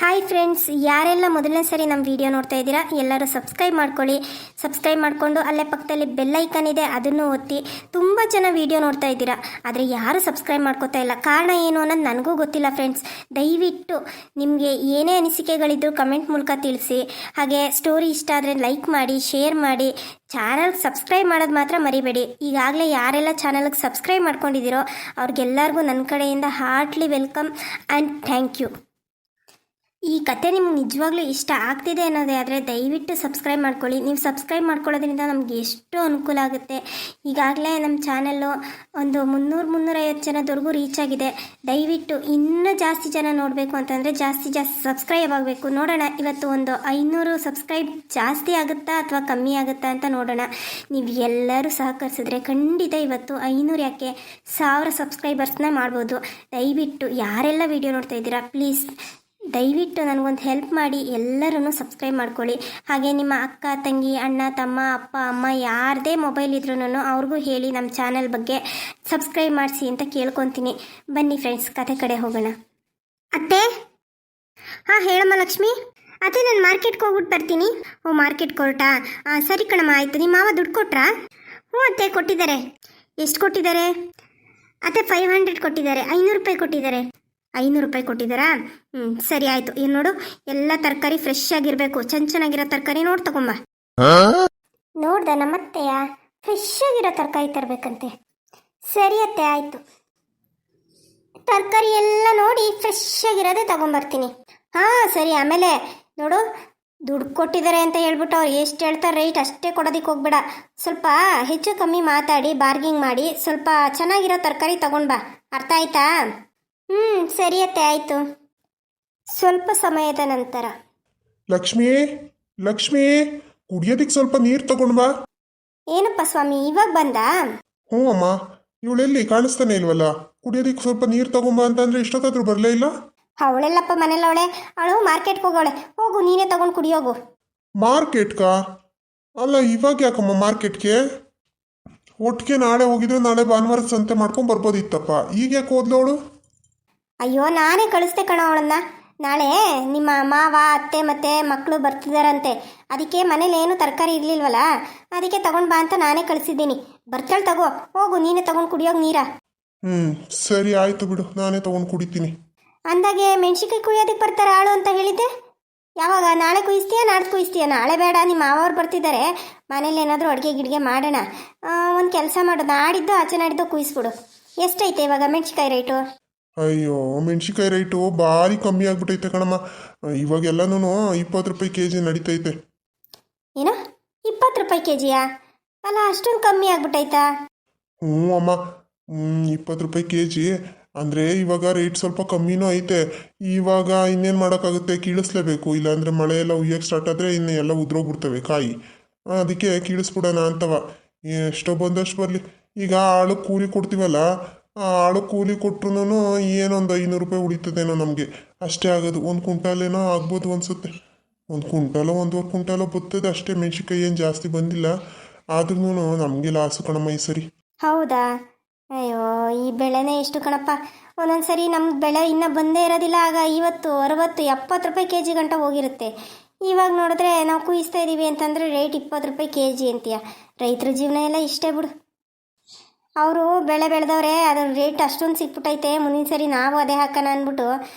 Hi friends, ಯಾರೆಲ್ಲ ಮೊದಲನೇ ಸರಿ ನಮ್ಮ ವಿಡಿಯೋ ನೋಡ್ತಾ ಇದ್ದೀರಾ ಎಲ್ಲರೂ ಸಬ್ಸ್ಕ್ರೈಬ್ ಮಾಡ್ಕೊಳ್ಳಿ. ಸಬ್ಸ್ಕ್ರೈಬ್ ಮಾಡಿಕೊಂಡು ಅಲ್ಲೇ ಪಕ್ಕದಲ್ಲಿ ಬೆಲ್ ಐಕನ್ ಇದೆ, ಅದನ್ನು ಒತ್ತಿ. ತುಂಬ ಜನ ವಿಡಿಯೋ ನೋಡ್ತಾ ಇದ್ದೀರಾ, ಆದರೆ ಯಾರೂ ಸಬ್ಸ್ಕ್ರೈಬ್ ಮಾಡ್ಕೋತಾ ಇಲ್ಲ. ಕಾರಣ ಏನು ಅನ್ನೋದು ನನಗೂ ಗೊತ್ತಿಲ್ಲ ಫ್ರೆಂಡ್ಸ್. ದಯವಿಟ್ಟು ನಿಮಗೆ ಏನೇ ಅನಿಸಿಕೆಗಳಿದ್ರು ಕಮೆಂಟ್ ಮೂಲಕ ತಿಳಿಸಿ. ಹಾಗೆ ಸ್ಟೋರಿ ಇಷ್ಟ ಆದರೆ ಲೈಕ್ ಮಾಡಿ, ಶೇರ್ ಮಾಡಿ. ಚಾನಲ್ಗೆ ಸಬ್ಸ್ಕ್ರೈಬ್ ಮಾಡೋದು ಮಾತ್ರ ಮರಿಬೇಡಿ. ಈಗಾಗಲೇ ಯಾರೆಲ್ಲ ಚಾನಲ್ಗೆ ಸಬ್ಸ್ಕ್ರೈಬ್ ಮಾಡ್ಕೊಂಡಿದ್ದೀರೋ ಅವ್ರಿಗೆಲ್ಲರಿಗೂ ನನ್ನ ಕಡೆಯಿಂದ heartly welcome and thank you. ಈ ಕತೆ ನಿಮ್ಗೆ ನಿಜವಾಗ್ಲೂ ಇಷ್ಟ ಆಗ್ತಿದೆ ಅನ್ನೋದೇ ಆದರೆ ದಯವಿಟ್ಟು ಸಬ್ಸ್ಕ್ರೈಬ್ ಮಾಡ್ಕೊಳ್ಳಿ. ನೀವು ಸಬ್ಸ್ಕ್ರೈಬ್ ಮಾಡ್ಕೊಳ್ಳೋದ್ರಿಂದ ನಮಗೆ ಎಷ್ಟು ಅನುಕೂಲ ಆಗುತ್ತೆ. ಈಗಾಗಲೇ ನಮ್ಮ ಚಾನಲ್ಲು ಒಂದು 300-350 ಜನದವರೆಗೂ ರೀಚ್ ಆಗಿದೆ. ದಯವಿಟ್ಟು ಇನ್ನೂ ಜಾಸ್ತಿ ಜನ ನೋಡಬೇಕು ಅಂತಂದರೆ ಜಾಸ್ತಿ ಸಬ್ಸ್ಕ್ರೈಬ್ ಆಗಬೇಕು. ನೋಡೋಣ, ಇವತ್ತು ಒಂದು 500 ಸಬ್ಸ್ಕ್ರೈಬ್ ಜಾಸ್ತಿ ಆಗುತ್ತಾ ಅಥವಾ ಕಮ್ಮಿ ಆಗುತ್ತಾ ಅಂತ ನೋಡೋಣ. ನೀವು ಎಲ್ಲರೂ ಸಹಕರಿಸಿದ್ರೆ ಖಂಡಿತ ಇವತ್ತು 500 ಯಾಕೆ 1000 ಸಬ್ಸ್ಕ್ರೈಬರ್ಸ್ನ ಮಾಡ್ಬೋದು. ದಯವಿಟ್ಟು ಯಾರೆಲ್ಲ ವಿಡಿಯೋ ನೋಡ್ತಾ ಇದ್ದೀರಾ ಪ್ಲೀಸ್ ದಯವಿಟ್ಟು ನನಗೊಂದು ಹೆಲ್ಪ್ ಮಾಡಿ, ಎಲ್ಲರೂ ಸಬ್ಸ್ಕ್ರೈಬ್ ಮಾಡ್ಕೊಳ್ಳಿ. ಹಾಗೆ ನಿಮ್ಮ ಅಕ್ಕ, ತಂಗಿ, ಅಣ್ಣ, ತಮ್ಮ, ಅಪ್ಪ, ಅಮ್ಮ ಯಾರದೇ ಮೊಬೈಲ್ ಇದ್ರೂ ಅವ್ರಿಗೂ ಹೇಳಿ ನಮ್ಮ ಚಾನಲ್ ಬಗ್ಗೆ ಸಬ್ಸ್ಕ್ರೈಬ್ ಮಾಡಿಸಿ ಅಂತ ಕೇಳ್ಕೊತೀನಿ. ಬನ್ನಿ ಫ್ರೆಂಡ್ಸ್, ಕತೆ ಕಡೆ ಹೋಗೋಣ. ಅತ್ತೆ, ಹಾಂ ಹೇಳಮ್ಮ ಲಕ್ಷ್ಮಿ. ಅತ್ತೆ, ನಾನು ಮಾರ್ಕೆಟ್ಗೆ ಹೋಗ್ಬಿಟ್ಟು ಬರ್ತೀನಿ. ಓ, ಮಾರ್ಕೆಟ್ಗೆ ಹೊರಟಾ? ಸರಿ ಕಣಮ್ಮ, ಆಯಿತು. ನಿಮ್ಮ ಮಾವ ದುಡ್ಡು ಕೊಟ್ರಾ? ಹ್ಞೂ ಅತ್ತೆ, ಕೊಟ್ಟಿದ್ದಾರೆ. ಎಷ್ಟು ಕೊಟ್ಟಿದ್ದಾರೆ ಅತ್ತೆ? 500 ಕೊಟ್ಟಿದ್ದಾರೆ. 500 ರೂಪಾಯಿ ಕೊಟ್ಟಿದ್ದಾರೆ. 500 ರೂಪಾಯಿ ಕೊಟ್ಟಿದ್ದಾರಾ? ಸರಿ ಆಯಿತು. ಏನು ನೋಡು, ಎಲ್ಲ ತರಕಾರಿ ಫ್ರೆಶ್ ಆಗಿರಬೇಕು. ಚೆನ್ನಾಗಿರೋ ತರಕಾರಿ ನೋಡಿ ತಗೊಂಬ. ನೋಡ್ದ ನಮ್ಮತ್ತೆಯ ಫ್ರೆಶ್ ಆಗಿರೋ ತರಕಾರಿ ತರಬೇಕಂತೆ. ಸರಿ ಅತ್ತೆ, ಆಯಿತು. ತರಕಾರಿ ಎಲ್ಲ ನೋಡಿ ಫ್ರೆಶ್ ಆಗಿರೋದೇ ತಗೊಂಬರ್ತೀನಿ. ಹಾಂ ಸರಿ. ಆಮೇಲೆ ನೋಡು, ದುಡ್ಡು ಕೊಟ್ಟಿದ್ದಾರೆ ಅಂತ ಹೇಳ್ಬಿಟ್ಟು ಅವ್ರು ಎಷ್ಟು ಹೇಳ್ತಾರೆ ರೈಟ್ ಅಷ್ಟೇ ಕೊಡೋದಕ್ಕೆ ಹೋಗ್ಬೇಡ. ಸ್ವಲ್ಪ ಹೆಚ್ಚು ಕಮ್ಮಿ ಮಾತಾಡಿ ಬಾರ್ಗಿಂಗ್ ಮಾಡಿ ಸ್ವಲ್ಪ ಚೆನ್ನಾಗಿರೋ ತರಕಾರಿ ತಗೊಂಡ್ಬಾ. ಅರ್ಥ ಆಯ್ತಾ? ಸರಿ ಅತ್ತೆ, ಆಯಿತು. ಸ್ವಲ್ಪ ಸಮಯದ ನಂತರ. ಲಕ್ಷ್ಮಿ, ಕುಡಿಯೋದಿಕ್ಕೆ ಸ್ವಲ್ಪ ನೀರು ತಗೊಂಡ್ ಬಾ. ಏನಪ್ಪ ಸ್ವಾಮಿ, ಇವಾಗ ಬಂದಾ? ಹ್ಞೂ ಅಮ್ಮ, ಇವಳೆಲ್ಲಿ ಕಾಣಿಸ್ತಾನೆ ಇಲ್ವಲ್ಲ. ಕುಡಿಯೋದಿಕ್ಕೆ ಸ್ವಲ್ಪ ನೀರು ತಗೊಂಬಾ ಅಂತಂದ್ರೆ ಇಷ್ಟೊತ್ತಾದ್ರೂ ಬರಲೇ ಇಲ್ಲ. ಅವಳೆಲ್ಲಪ್ಪ ಮನೇಲಿ ಅವಳು ಮಾರ್ಕೆಟ್ಗೆ ಹೋಗೋಳೆ. ಹೋಗು, ನೀನೇ ತಗೊಂಡು ಕುಡಿಯೋಗು. ಮಾರ್ಕೆಟ್ಗಾ? ಅಲ್ಲ, ಇವಾಗ ಯಾಕಮ್ಮ ಮಾರ್ಕೆಟ್ಗೆ? ಒಟ್ಟಿಗೆ ನಾಳೆ ಹೋಗಿದ್ರೆ ನಾಳೆ ಭಾನುವಾರ ಸಂತೆ ಮಾಡ್ಕೊಂಡು ಬರ್ಬೋದಿತ್ತಪ್ಪ. ಈಗ ಯಾಕೆ ಹೋದ್ಲವಳು? ಅಯ್ಯೋ, ನಾನೇ ಕಳಿಸ್ದೆ ಕಣೋ ಅವಳನ್ನ. ನಾಳೆ ನಿಮ್ಮ ಮಾವ, ಅತ್ತೆ ಮತ್ತು ಮಕ್ಕಳು ಬರ್ತಿದ್ದಾರಂತೆ. ಅದಕ್ಕೆ ಮನೇಲಿ ಏನು ತರಕಾರಿ ಇರಲಿಲ್ವಲ್ಲ, ಅದಕ್ಕೆ ತಗೊಂಡು ಬಾ ಅಂತ ನಾನೇ ಕಳಿಸಿದ್ದೀನಿ. ಬರ್ತಾಳೆ, ತಗೋ. ಹೋಗು, ನೀನೇ ತಗೊಂಡು ಕುಡಿಯೋಗಿ ನೀರ. ಸರಿ ಆಯಿತು ಬಿಡು, ನಾನೇ ತಗೊಂಡು ಕುಡಿತೀನಿ. ಅಂದಾಗೆ ಮೆಣಸಿನ್ಕಾಯಿ ಕುಯ್ಯೋದಕ್ಕೆ ಬರ್ತಾರೆ ಆಳು ಅಂತ ಹೇಳಿದ್ದೆ. ಯಾವಾಗ? ನಾಳೆ ಕುಯಿಸ್ತೀಯಾ ನಾಡ್ದು ಕುಯಿಸ್ತೀಯಾ? ನಾಳೆ ಬೇಡ, ನಿಮ್ಮ ಮಾವವ್ರು ಬರ್ತಿದ್ದಾರೆ. ಮನೇಲಿ ಏನಾದರೂ ಅಡುಗೆ ಗಿಡ್ಗೆ ಮಾಡೋಣ. ಒಂದು ಕೆಲಸ ಮಾಡು, ನಾಡಿದ್ದು ಆಚೆ ನಾಡಿದ್ದು ಕುಯಿಸ್ಬಿಡು. ಎಷ್ಟೈತೆ ಇವಾಗ ಮೆಣಸಿನ್ಕಾಯಿ ರೇಟು? ಅಯ್ಯೋ, ಮೆಣಸಿನ್ಕಾಯಿ ರೇಟು ಭಾರಿ ಕಮ್ಮಿ ಆಗ್ಬಿಟ್ಟೈತೆ ಕಣಮ್ಮ. ಇವಾಗೆಲ್ಲನೂ 20 ರೂಪಾಯಿ ಕೆಜಿ ನಡೀತೈತೆ. ಏನು 20 ರೂಪಾಯಿ ಕೆಜಿಯಾ? ಅಲ್ಲ, ಅಷ್ಟೊಂದು ಕಮ್ಮಿ ಆಗ್ಬಿಟ್ಟೈತಾ? ಹ್ಞೂ ಅಮ್ಮ, 20 ರೂಪಾಯಿ ಕೆಜಿ ಅಂದರೆ ಇವಾಗ ರೇಟ್ ಸ್ವಲ್ಪ ಕಮ್ಮಿನೂ ಐತೆ. ಇವಾಗ ಇನ್ನೇನು ಮಾಡೋಕ್ಕಾಗುತ್ತೆ, ಕೀಳಿಸ್ಲೇಬೇಕು. ಇಲ್ಲಾಂದರೆ ಮಳೆ ಎಲ್ಲ ಉಯ್ಯಕ್ಕೆ ಸ್ಟಾರ್ಟ್ ಆದರೆ ಇನ್ನು ಎಲ್ಲ ಉದ್ರೋಗ್ಬಿಡ್ತವೆ ಕಾಯಿ. ಅದಕ್ಕೆ ಕೀಳಿಸ್ಬಿಡೋಣ ಅಂತವ. ಎಷ್ಟೋ ಬಂದಷ್ಟು ಬರಲಿ. ಈಗ ಆಳು ಕೂಲಿ ಕೊಡ್ತೀವಲ್ಲ, ಆ ಆಳು ಕೂಲಿ ಕೊಟ್ರು ಏನೊಂದು 500 ರೂಪಾಯಿ ಉಳಿತದೇನೋ ನಮಗೆ. ಅಷ್ಟೇ ಆಗೋದು. 1 ಕ್ವಿಂಟಾಲೇನೋ ಆಗ್ಬೋದು ಅನಿಸುತ್ತೆ. 1 ಕ್ವಿಂಟಾಲೋ 1.25 ಕ್ವಿಂಟಾಲೋ ಬರ್ತದೆ ಅಷ್ಟೇ. ಮೆಣಸಿನ್ಕಾಯಿ ಏನು ಜಾಸ್ತಿ ಬಂದಿಲ್ಲ. ಆದ್ರೂ ನಮಗೆ ಲಾಸು ಕಣಮ್ಮ ಈ ಸರಿ. ಹೌದಾ? ಅಯ್ಯೋ, ಈ ಬೆಳೆನೇ ಎಷ್ಟು ಕಣಪ್ಪ. ಒಂದೊಂದ್ಸರಿ ನಮ್ಮ ಬೆಳೆ ಇನ್ನೂ ಬಂದೇ ಇರೋದಿಲ್ಲ. ಆಗ 50, 60, 70 ರೂಪಾಯಿ ಕೆಜಿ ಗಂಟ ಹೋಗಿರುತ್ತೆ. ಇವಾಗ ನೋಡಿದ್ರೆ ನಾವು ಕುಯಿಸ್ತಾ ಇದ್ದೀವಿ ಅಂತಂದರೆ ರೇಟ್ 20 ರೂಪಾಯಿ ಕೆಜಿ ಅಂತೀಯ. ರೈತರ ಜೀವನ ಎಲ್ಲ ಇಷ್ಟೇ ಬಿಡು. ಅವರು ಬೆಳೆ ಬೆಳೆದವ್ರೆ, ಅದ್ರ ರೇಟ್ ಅಷ್ಟೊಂದು ಸಿಕ್ಬಿಟ್ಟೈತೆ. ಮುಂದಿನ ಸರಿ ನಾವು ಅದೇ ಹಾಕೋಣ ಅಂದ್ಬಿಟ್ಟು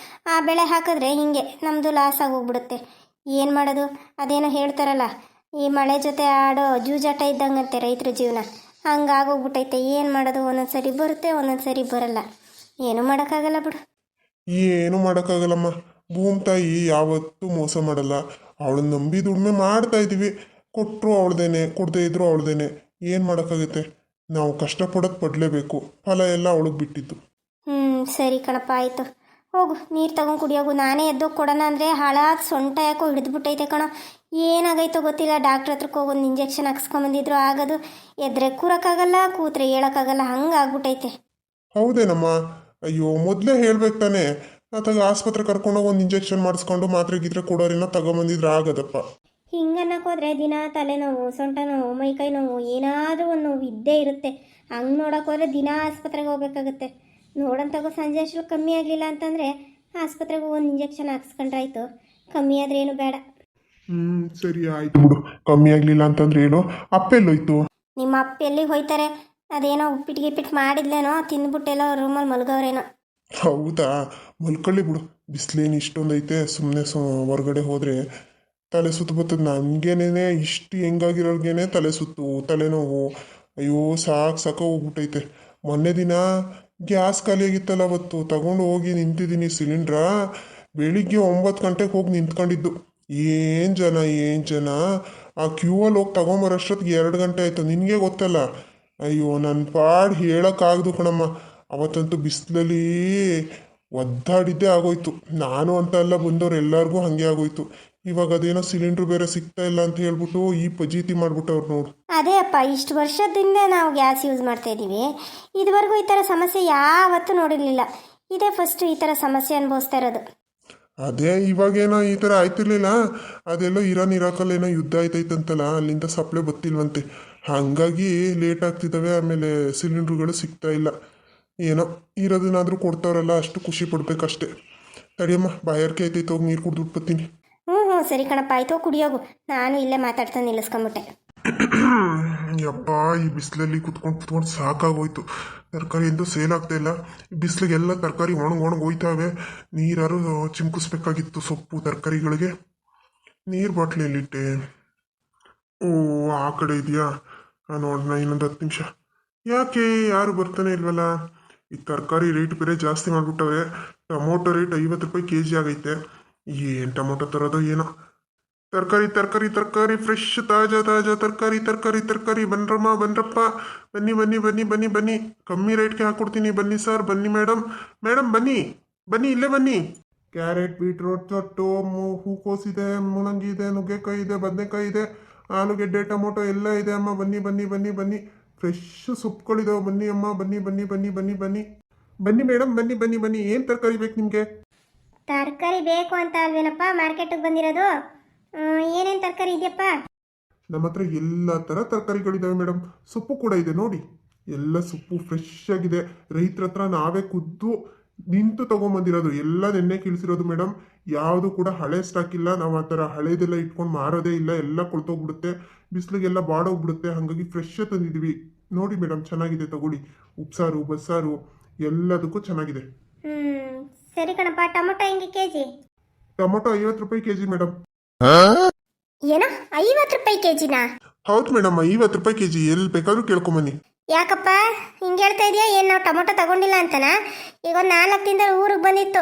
ಆ ಬೆಳೆ ಹಾಕಿದ್ರೆ ಹಿಂಗೆ ನಮ್ಮದು ಲಾಸ್ ಆಗೋಗ್ಬಿಡುತ್ತೆ. ಏನು ಮಾಡೋದು? ಅದೇನೋ ಹೇಳ್ತಾರಲ್ಲ, ಈ ಮಳೆ ಜೊತೆ ಆಡೋ ಜೂಜಾಟ ಇದ್ದಂಗಂತೆ ರೈತರ ಜೀವನ. ಹಂಗಾಗೋಗ್ಬಿಟ್ಟೈತೆ. ಏನು ಮಾಡೋದು? ಒಂದೊಂದು ಸರಿ ಬರುತ್ತೆ, ಒಂದೊಂದು ಸರಿ ಬರಲ್ಲ. ಏನೂ ಮಾಡೋಕ್ಕಾಗಲ್ಲ ಬಿಡು. ಏನು ಮಾಡೋಕ್ಕಾಗಲ್ಲಮ್ಮ. ಭೂಮಿ ತಾಯಿ ಯಾವತ್ತೂ ಮೋಸ ಮಾಡಲ್ಲ. ಅವಳನ್ನ ನಂಬಿ ದುಡಿಮೆ ಮಾಡ್ತಾ ಇದ್ದೀವಿ. ಕೊಟ್ಟರು ಅವಳ್ದೇನೆ, ಕೊಡದೇ ಇದ್ರು ಅವಳ್ದೇನೆ. ಏನು ಮಾಡೋಕ್ಕಾಗುತ್ತೆ? ನಾವು ಕಷ್ಟಪಡೋದು ಪಡಲೇಬೇಕು. ಫಲ ಎಲ್ಲ ಅವಳಿಗೆ ಬಿಟ್ಟಿದ್ದು. ಸರಿ ಕಣಪ್ಪ, ಆಯಿತು. ಹೋಗು, ನೀರು ತಗೊಂಡು ಕುಡಿಯೋಗು. ನಾನೇ ಎದ್ದೋಗಿ ಕೊಡೋಣ ಅಂದರೆ ಹಾಳಾಗಿ ಸೊಂಟ ಯಾಕೋ ಹಿಡಿದ್ಬಿಟ್ಟೈತೆ ಕಣೋ. ಏನಾಗೈತೋ ಗೊತ್ತಿಲ್ಲ. ಡಾಕ್ಟ್ರ್ ಹತ್ರಕ್ಕೆ ಹೋಗೊಂದು ಇಂಜೆಕ್ಷನ್ ಹಾಕ್ಸ್ಕೊಂಬಂದಿದ್ರು ಆಗೋದು. ಎದ್ರೆ ಕೂರೋಕ್ಕಾಗಲ್ಲ, ಕೂತ್ರೆ ಹೇಳೋಕ್ಕಾಗಲ್ಲ, ಹಂಗೆ ಆಗ್ಬಿಟ್ಟೈತೆ. ಹೌದೇನಮ್ಮ? ಅಯ್ಯೋ, ಮೊದಲೇ ಹೇಳ್ಬೇಕು ತಾನೆ. ಅಥವಾ ಆಸ್ಪತ್ರೆ ಕರ್ಕೊಂಡೋಗಿ ಒಂದು ಇಂಜೆಕ್ಷನ್ ಮಾಡಿಸ್ಕೊಂಡು ಮಾತ್ರೆ ಗಿದ್ರೆ ಕೊಡೋರಿನ ತಗೊಂಬಂದಿದ್ರೆ ಆಗೋದಪ್ಪ. ಹಿಂಗನ್ನಕ್ಕೆ ಹೋದ್ರೆ ದಿನ ತಲೆನೋವು, ಸೊಂಟ ನೋವು, ಮೈಕೈ ನೋವು, ಏನಾದರೂ ಒಂದು ನೋವು ಇದ್ದೇ ಇರುತ್ತೆ. ಹಂಗೆ ನೋಡೋಕೆ ಹೋದ್ರೆ ದಿನ ಆಸ್ಪತ್ರೆಗೆ ಹೋಗ್ಬೇಕಾಗುತ್ತೆ. ನೋಡೋಂತಾಗೋ ಸಂಜೆ ಅಷ್ಟು ಕಮ್ಮಿ ಆಗಲಿಲ್ಲ ಅಂತಂದರೆ ಆಸ್ಪತ್ರೆಗೆ ಒಂದು ಇಂಜೆಕ್ಷನ್ ಹಾಕ್ಸ್ಕೊಂಡ್ರಾಯ್ತು, ಕಮ್ಮಿ ಆದರೆ ಏನು ಬೇಡ. ಸರಿ ಆಯ್ತು ಬಿಡು. ಕಮ್ಮಿ ಆಗಲಿಲ್ಲ ಅಂತಂದ್ರೆ ಹೇಳು. ಅಪ್ಪೆಲ್ಲೋಯ್ತು? ನಿಮ್ಮ ಅಪ್ಪ ಎಲ್ಲಿಗೆ ಹೋಯ್ತಾರೆ? ಅದೇನೋ ಉಪ್ಪಿಟ್ಟು ಗಿಪ್ಪಿಟ್ಟು ಮಾಡಿದ್ಲೇನೋ, ತಿಂದ್ಬಿಟ್ಟೆಲ್ಲೋ ರೂಮಲ್ಲಿ ಮಲ್ಗವ್ರೇನೋ. ಹೌದಾ, ಮಲ್ಕೊಳ್ಳಿ ಬಿಡು. ಬಿಸಿಲೇನು ಇಷ್ಟೊಂದೈತೆ, ಸುಮ್ಮನೆ ಹೊರಗಡೆ ಹೋದರೆ ತಲೆ ಸುತ್ತು ಬರ್ತದೆ. ನನಗೇನೆ ಇಷ್ಟು ಹೆಂಗಾಗಿರೋರ್ಗೇನೆ ತಲೆ ಸುತ್ತು, ತಲೆನೋವು. ಅಯ್ಯೋ ಸಾಕು ಹೋಗ್ಬಿಟ್ಟೈತೆ. ಮೊನ್ನೆ ದಿನ ಗ್ಯಾಸ್ ಖಾಲಿಯಾಗಿತ್ತಲ್ಲ, ಅವತ್ತು ತಗೊಂಡು ಹೋಗಿ ನಿಂತಿದ್ದೀನಿ ಸಿಲಿಂಡ್ರ. ಬೆಳಿಗ್ಗೆ 9 ಗಂಟೆಗೆ ಹೋಗಿ ನಿಂತ್ಕೊಂಡಿದ್ದು. ಏನು ಜನ ಆ ಕ್ಯೂವಲ್ಲಿ ಹೋಗಿ ತಗೊಂಬರೋಷ್ಟೊತ್ತಿಗೆ 2 ಗಂಟೆ ಆಯಿತು. ನಿನಗೆ ಗೊತ್ತಲ್ಲ. ಅಯ್ಯೋ ನನ್ನ ಪಾಡು ಹೇಳೋಕ್ಕಾಗ್ದು ಕಣಮ್ಮ. ಅವತ್ತಂತೂ ಬಿಸಿಲಲ್ಲಿ ಒದ್ದಾಡಿದ್ದೇ ಆಗೋಯ್ತು. ನಾನು ಅಂತ ಎಲ್ಲ ಬಂದವ್ರು ಎಲ್ಲರಿಗೂ ಹಾಗೆ ಆಗೋಯ್ತು. ಇವಾಗ ಅದೇನೋ ಸಿಲಿಂಡ್ರ್ ಬೇರೆ ಸಿಗ್ತಾ ಇಲ್ಲ ಅಂತ ಹೇಳ್ಬಿಟ್ಟು ಈ ಪಜೀತಿ ಮಾಡ್ಬಿಟ್ಟವ್ರು ನೋಡು. ಅದೇ ಅಪ್ಪ, ಇಷ್ಟು ವರ್ಷದಿಂದ ನಾವು ಗ್ಯಾಸ್ ಯೂಸ್ ಮಾಡ್ತಾ ಇದ್ದೀವಿ. ಇದುವರೆಗೂ ಈ ಥರ ಸಮಸ್ಯೆ ಯಾವತ್ತೂ ನೋಡಿರಲಿಲ್ಲ. ಇದೇ ಫಸ್ಟು ಈ ಥರ ಸಮಸ್ಯೆ ಅನುಭವಿಸ್ತಾ ಇರೋದು. ಅದೇ ಇವಾಗೇನೋ ಈ ಥರ ಆಯ್ತಿರ್ಲಿಲ್ಲ. ಅದೆಲ್ಲೋ ಇರಾಕಲ್ಲೇನೋ ಯುದ್ಧ ಆಯ್ತೈತಂತಲ್ಲ, ಅಲ್ಲಿಂದ ಸಪ್ಲೈ ಬತ್ತಿಲ್ವಂತೆ. ಹಾಗಾಗಿ ಲೇಟ್ ಆಗ್ತಿದ್ದಾವೆ. ಆಮೇಲೆ ಸಿಲಿಂಡ್ರುಗಳು ಸಿಗ್ತಾ ಇಲ್ಲ. ಏನೋ ಇರೋದನ್ನಾದರೂ ಕೊಡ್ತಾರಲ್ಲ, ಅಷ್ಟು ಖುಷಿ ಪಡ್ಬೇಕಷ್ಟೆ. ತಡಿಯಮ್ಮ, ಬಾಯಾರಿಕೆ ಐತೈತೆ, ಹೋಗಿ ನೀರು ಕುಡ್ದು ಬರ್ತೀನಿ. ಹ್ಞೂ ಸರಿ ಕಣಪ್ಪ, ಆಯಿತು, ಕುಡಿಯೋಗು. ನಾನು ಇಲ್ಲೇ ಮಾತಾಡ್ತಾ ನಿಲ್ಲಿಸ್ಕೊಂಬಿಟ್ಟೆ. ಯಪ್ಪ, ಈ ಬಿಸಿಲಲ್ಲಿ ಕುತ್ಕೊಂಡು ಸಾಕಾಗೋಯ್ತು. ತರಕಾರಿ ಎಂದು ಸೇಲ್ ಆಗ್ತಾ ಇಲ್ಲ. ಈ ಬಿಸಿಲಿಗೆಲ್ಲ ತರಕಾರಿ ಒಣಗಿ ಹೋಯ್ತಾವೆ. ನೀರಾರು ಚಿಮ್ಕಿಸ್ಬೇಕಾಗಿತ್ತು ಸೊಪ್ಪು ತರಕಾರಿಗಳಿಗೆ. ನೀರು ಬಾಟ್ಲಿಯಲ್ಲಿಟ್ಟೆ. ಓ, ಆ ಕಡೆ ಇದೆಯಾ? ನೋಡೋಣ, ಇನ್ನೊಂದು 10 ನಿಮಿಷ. ಯಾಕೆ ಯಾರು ಬರ್ತಾನೆ ಇಲ್ವಲ್ಲ? ಈ ತರಕಾರಿ ರೇಟ್ ಬೇರೆ ಜಾಸ್ತಿ ಮಾಡಿಬಿಟ್ಟವ್ರೆ. ಟೊಮೊಟೊ ರೇಟ್ 50 ರೂಪಾಯಿ kg ಆಗೈತೆ. ಏನು ಟೊಮೊಟೊ ತರೋದೋ ಏನೋ. ತರಕಾರಿ ಫ್ರೆಶ್ ತಾಜಾ ತರಕಾರಿ. ಬನ್ರಪ್ಪ, ಬನ್ನಿ. ಕಮ್ಮಿ ರೇಟ್ಗೆ ಹಾಕ್ಕೊಡ್ತೀನಿ. ಬನ್ನಿ ಸರ್, ಬನ್ನಿ ಮೇಡಮ್, ಬನ್ನಿ, ಇಲ್ಲೇ ಬನ್ನಿ. ಕ್ಯಾರೆಟ್, ಬೀಟ್ರೋಟ್, ತೊಟ್ಟು, ಹೂಕೋಸ್ ಇದೆ, ಮೂಲಂಗಿ ಇದೆ, ನುಗ್ಗೆಕಾಯಿ ಇದೆ, ಬದನೆಕಾಯಿ ಇದೆ, ಆಲೂಗೆಡ್ಡೆ, ಟೊಮೊಟೊ ಎಲ್ಲ ಇದೆ ಅಮ್ಮ. ಬನ್ನಿ. ಫ್ರೆಶ್ ಸೊಪ್ಪುಗಳಿದಾವೆ. ಬನ್ನಿ ಅಮ್ಮ, ಬನ್ನಿ ಮೇಡಮ್, ಬನ್ನಿ. ಏನು ತರಕಾರಿ ಬೇಕು ನಿಮಗೆ? ತರಕಾರಿ ಬೇಕು ಅಂತ ಅಲ್ವೇನಪ್ಪ ಮಾರ್ಕೆಟಿಗೆ ಬಂದಿರೋದು? ಏನೇನು ತರಕಾರಿ ಇದೆಯಪ್ಪ? ನಮ್ಮ ಹತ್ರ ಎಲ್ಲ ಥರ ತರಕಾರಿಗಳಿದ್ದಾವೆ ಮೇಡಮ್. ಸೊಪ್ಪು ಕೂಡ ಇದೆ ನೋಡಿ. ಎಲ್ಲ ಸೊಪ್ಪು ಫ್ರೆಶ್ ಆಗಿದೆ. ರೈತರ ಹತ್ರ ನಾವೇ ಖುದ್ದು ನಿಂತು ತೊಗೊಂಬಂದಿರೋದು. ಎಲ್ಲ ನೆನ್ನೆ ಕೀಳ್ಸಿರೋದು ಮೇಡಮ್. ಯಾವುದು ಕೂಡ ಹಳೆ ಸ್ಟಾಕ್ ಇಲ್ಲ. ನಾವು ಆ ಥರ ಹಳೇದೆಲ್ಲ ಇಟ್ಕೊಂಡು ಮಾರೋದೇ ಇಲ್ಲ. ಎಲ್ಲ ಕೊಳ್ತೋಗ್ಬಿಡುತ್ತೆ, ಬಿಸಿಲಿಗೆಲ್ಲ ಬಾಡೋಗ್ಬಿಡುತ್ತೆ. ಹಾಗಾಗಿ ಫ್ರೆಶ್ ತಂದಿದ್ದೀವಿ ನೋಡಿ ಮೇಡಮ್. ಚೆನ್ನಾಗಿದೆ, ತಗೊಳ್ಳಿ. ಉಪ್ಸಾರು, ಬಸ್ಸಾರು ಎಲ್ಲದಕ್ಕೂ ಚೆನ್ನಾಗಿದೆ. ಸರಿ ಕಣಪ್ಪ. ಟೊಮೊಟೊ ಹೆಂಗೆ kg? ಟೊಮೊಟೊ 50 ರೂಪಾಯಿ kg ಮೇಡಮ್. ಏನೋ 50 ರೂಪಾಯಿ kgನಾ? ಹೌದು ಮೇಡಮ್, 50 ರೂಪಾಯಿ kg. ಎಲ್ಲಿ ಬೇಕಾದ್ರೂ ಕೇಳ್ಕೊಂಬನ್ನಿ. ಯಾಕಪ್ಪ ಹಿಂಗೆ ಹೇಳ್ತಾ ಇದೆಯಾ? ಏನು ನಾವು ಟೊಮೊಟೊ ತಗೊಂಡಿಲ್ಲ ಅಂತನಾ? ಈಗ ಒಂದು 4 ದಿನದ ಊರಿಗೆ ಬಂದಿತ್ತು,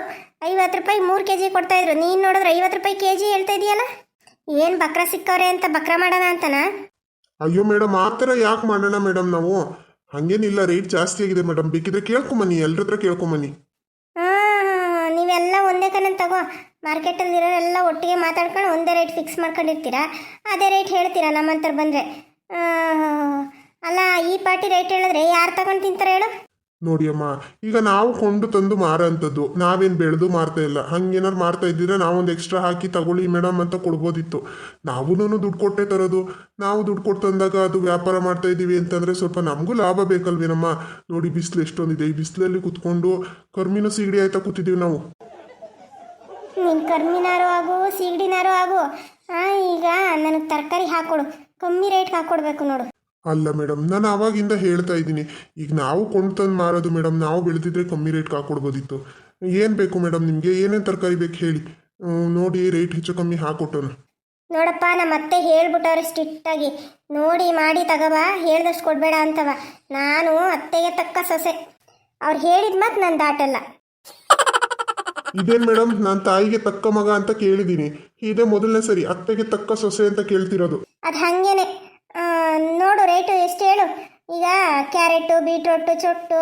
50 ರೂಪಾಯಿ 3 kg ಕೊಡ್ತಾಯಿದ್ರು. ನೀನು ನೋಡಿದ್ರೆ 50 ರೂಪಾಯಿ kg ಹೇಳ್ತಾ ಇದೆಯಲ್ಲ. ಏನು ಬಕ್ರ ಸಿಕ್ಕವ್ರೆ ಅಂತ ಬಕ್ರ ಮಾಡೋಣ ಅಂತನಾ? ಅಯ್ಯೋ ಮೇಡಮ್, ಆ ಥರ ಯಾಕೆ ಮಾಡೋಣ ಮೇಡಮ್ ನಾವು? ಹಾಗೇನಿಲ್ಲ, ರೇಟ್ ಜಾಸ್ತಿ ಆಗಿದೆ ಮೇಡಮ್. ಬೇಕಿದ್ರೆ ಕೇಳ್ಕೊಂಬನ್ನಿ, ಎಲ್ಲರ ಹತ್ರ ಕೇಳ್ಕೊಂಬನ್ನಿ. ನೀವೆಲ್ಲ ಒಂದೇ ಕಡೆ ತಗೋ. ಮಾರ್ಕೆಟಲ್ಲಿ ಇರೋರೆಲ್ಲ ಒಟ್ಟಿಗೆ ಮಾತಾಡ್ಕೊಂಡು ಒಂದೇ ರೇಟ್ ಫಿಕ್ಸ್ ಮಾಡ್ಕೊಂಡಿರ್ತೀರಾ, ಅದೇ ರೇಟ್ ಹೇಳ್ತೀರಾ ನಮ್ಮಂತರ ಬಂದರೆ. ಅಲ್ಲ, ಈ ಪಾರ್ಟಿ ರೇಟ್ ಹೇಳಿದ್ರೆ ಯಾರು ತಗೊಂಡು ತಿಂತಾರೆ ಹೇಳು? ನೋಡಿ ಅಮ್ಮ, ಈಗ ನಾವು ಕೊಂಡು ತಂದು ಮಾರೋ ಅಂಥದ್ದು. ನಾವೇನು ಬೆಳೆದು ಮಾರ್ತಾ ಇಲ್ಲ. ಹಂಗೇನಾರು ಮಾರ್ತಾ ಇದ್ದಿದ್ರೆ ನಾವೊಂದು ಎಕ್ಸ್ಟ್ರಾ ಹಾಕಿ ತಗೊಳ್ಳಿ ಮೇಡಮ್ ಅಂತ ಕೊಡ್ಬೋದಿತ್ತು. ನಾವೂ ದುಡ್ಡು ಕೊಟ್ಟೆ ತರೋದು. ನಾವು ದುಡ್ಡು ಕೊಟ್ಟು ತಂದಾಗ ಅದು ವ್ಯಾಪಾರ ಮಾಡ್ತಾ ಇದ್ದೀವಿ ಅಂತಂದರೆ ಸ್ವಲ್ಪ ನಮಗೂ ಲಾಭ ಬೇಕಲ್ವೇನಮ್ಮ? ನೋಡಿ, ಬಿಸಿಲು ಎಷ್ಟೊಂದಿದೆ. ಈ ಬಿಸಿಲಲ್ಲಿ ಕುತ್ಕೊಂಡು ಕರ್ಮಿನೂ ಸೀಗಡಿ ಆಯ್ತಾ ಕೂತಿದ್ದೀವಿ ನಾವು. ನೀನು ಕರ್ಮಿನಾರು ಆಗು, ಸೀಗಡಿನಾರು ಆಗು, ಈಗ ನನಗೆ ತರಕಾರಿ ಹಾಕ್ಕೊಡು. ಕಮ್ಮಿ ರೇಟ್ಗೆ ಹಾಕ್ಕೊಡ್ಬೇಕು ನೋಡು. ಅಲ್ಲ ಮೇಡಮ್, ನಾನು ಆವಾಗಿಂದ ಹೇಳ್ತಾ ಇದ್ದೀನಿ. ಈಗ ನಾವು ಕೊಂಡು ತಂದು ಮಾರೋದು ಮೇಡಮ್. ನಾವು ಬೆಳೆದಿದ್ರೆ ಕಮ್ಮಿ ರೇಟ್ಗೆ ಹಾಕ್ಕೊಡ್ಬೋದಿತ್ತು. ಏನು ಬೇಕು ಮೇಡಮ್ ನಿಮಗೆ? ಏನೇನು ತರಕಾರಿ ಬೇಕು ಹೇಳಿ, ನೋಡಿ ರೇಟ್ ಹೆಚ್ಚು ಕಮ್ಮಿ ಹಾಕ್ಕೊಟ್ಟೋಣ. ನೋಡಪ್ಪ, ನಮ್ಮ ಅತ್ತೆ ಹೇಳ್ಬಿಟ್ಟವ್ರೆ ಸ್ಟ್ರಿಕ್ಟಾಗಿ, ನೋಡಿ ಮಾಡಿ ತಗೋಬಾ, ಹೇಳ್ದಷ್ಟು ಕೊಡಬೇಡ ಅಂತವ. ನಾನು ಅತ್ತೆಗೆ ತಕ್ಕ ಸೊಸೆ. ಅವ್ರು ಹೇಳಿದ ಮಾತು ನಾನು ದಾಟಲ್ಲ. ಇದೇನು ಮೇಡಮ್, ನಾನು ತಾಯಿಗೆ ತಕ್ಕ ಮಗ ಅಂತ ಕೇಳಿದ್ದೀನಿ. ಇದೇ ಮೊದಲನೇ ಸರಿ ಅತ್ತೆಗೆ ತಕ್ಕ ಸೊಸೆ ಅಂತ ಕೇಳ್ತಿರೋದು. ಅದು ಹಾಗೇನೆ. ನೋಡು, ರೇಟು ಎಷ್ಟು ಹೇಳು? ಈಗ ಕ್ಯಾರೆಟು, ಬೀಟ್ರೋಟು, ಚೊಟ್ಟು,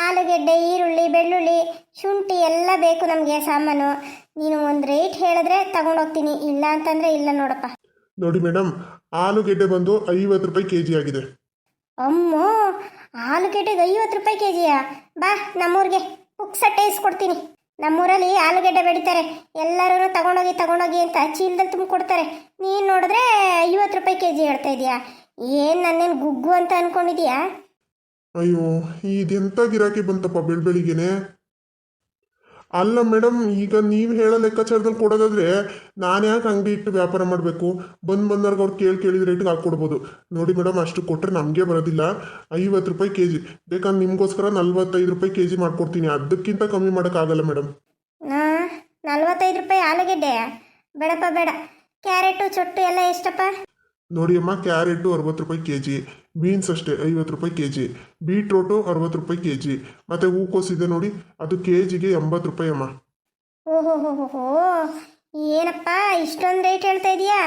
ಆಲೂಗೆಡ್ಡೆ, ಈರುಳ್ಳಿ, ಬೆಳ್ಳುಳ್ಳಿ, ಶುಂಠಿ ಎಲ್ಲ ಬೇಕು ನಮಗೆ ಸಾಮಾನು. ನೀನು ಒಂದು ರೇಟ್ ಹೇಳಿದ್ರೆ ತಗೊಂಡೋಗ್ತೀನಿ, ಇಲ್ಲ ಅಂತಂದರೆ ಇಲ್ಲ ನೋಡಪ್ಪ. ನೋಡಿ ಮೇಡಮ್, ಆಲೂಗೆಡ್ಡೆ ಬಂದು 50 ರೂಪಾಯಿ kg ಆಗಿದೆ. ಅಮ್ಮೋ, ಆಲೂಗೆಡ್ಡೆಗೆ 50 ರೂಪಾಯಿ kgಯಾ? ಬಾ, ನಮ್ಮೂರಿಗೆ ಪುಕ್ಸಟ್ಟೆ ಇಸ್ಕೊಡ್ತೀನಿ. ನಮ್ಮೂರಲ್ಲಿ ಆಲೂಗೆಡ್ಡೆ ಬೆಳಿತಾರೆ. ಎಲ್ಲರೂ ತಗೊಂಡೋಗಿ ಅಂತ ಚೀಲದಲ್ಲಿ ತುಂಬಿಕೊಡ್ತಾರೆ. ನೀನು ನೋಡಿದ್ರೆ 50 ರೂಪಾಯಿ kg ಹೇಳ್ತಾ ಇದೀಯಾ? ಏನು ನನ್ನೇನು ಗುಗ್ಗು ಅಂತ ಅನ್ಕೊಂಡಿದೀಯಾ? ಅಯ್ಯೋ, ಇದೆಂಥ ಗಿರಾಕಿ ಬಂತಪ್ಪ ಬೆಳಿಗ್ಗೆನೆ. ಅಲ್ಲ ಮೇಡಮ್, ಈಗ ನೀವು ಹೇಳೋ ಲೆಕ್ಕಾಚಾರದಲ್ಲಿ ಕೊಡೋದಾದ್ರೆ ನಾನು ಯಾಕೆ ಅಂಗಡಿ ಇಟ್ಟು ವ್ಯಾಪಾರ ಮಾಡಬೇಕು? ಬಂದವ್ರಿಗೆ ಅವ್ರು ಕೇಳಿದ ರೇಟಿಗೆ ಹಾಕ್ಕೊಡ್ಬೋದು. ನೋಡಿ ಮೇಡಮ್, ಅಷ್ಟು ಕೊಟ್ಟರೆ ನಮಗೆ ಬರೋದಿಲ್ಲ. 50 ರೂಪಾಯಿ ಕೆಜಿ ಬೇಕಾದ್ರೆ ನಿಮಗೋಸ್ಕರ 45 ರೂಪಾಯಿ ಕೆಜಿ ಮಾಡ್ಕೊಡ್ತೀನಿ. ಅದಕ್ಕಿಂತ ಕಮ್ಮಿ ಮಾಡೋಕ್ಕಾಗಲ್ಲ ಮೇಡಮ್. 45 ರೂಪಾಯಿ ಆಲೂಗೆಡ್ಡೆ ಬೇಡಪ್ಪ ಬೇಡ. ಕ್ಯಾರೆಟು ಚೊಟ್ಟು ಎಲ್ಲ ಎಷ್ಟಪ್ಪ? ನೋಡಿ ಅಮ್ಮ, ಕ್ಯಾರೆಟು 60 ರೂಪಾಯಿ ಕೆಜಿ, ಬೀನ್ಸ್ ಅಷ್ಟೇ 50 ರೂಪಾಯಿ ಕೆಜಿ, ಬೀಟ್ರೋಟು 60 ರೂಪಾಯಿ ಕೆಜಿ, ಮತ್ತು ಹೂಕೋಸು ಇದೆ ನೋಡಿ, ಅದು ಕೆಜಿಗೆ 80 ರೂಪಾಯಿ ಅಮ್ಮ. ಓಹೋ, ಏನಪ್ಪ ಇಷ್ಟೊಂದು ರೇಟ್ ಹೇಳ್ತಾ ಇದೀಯಾ?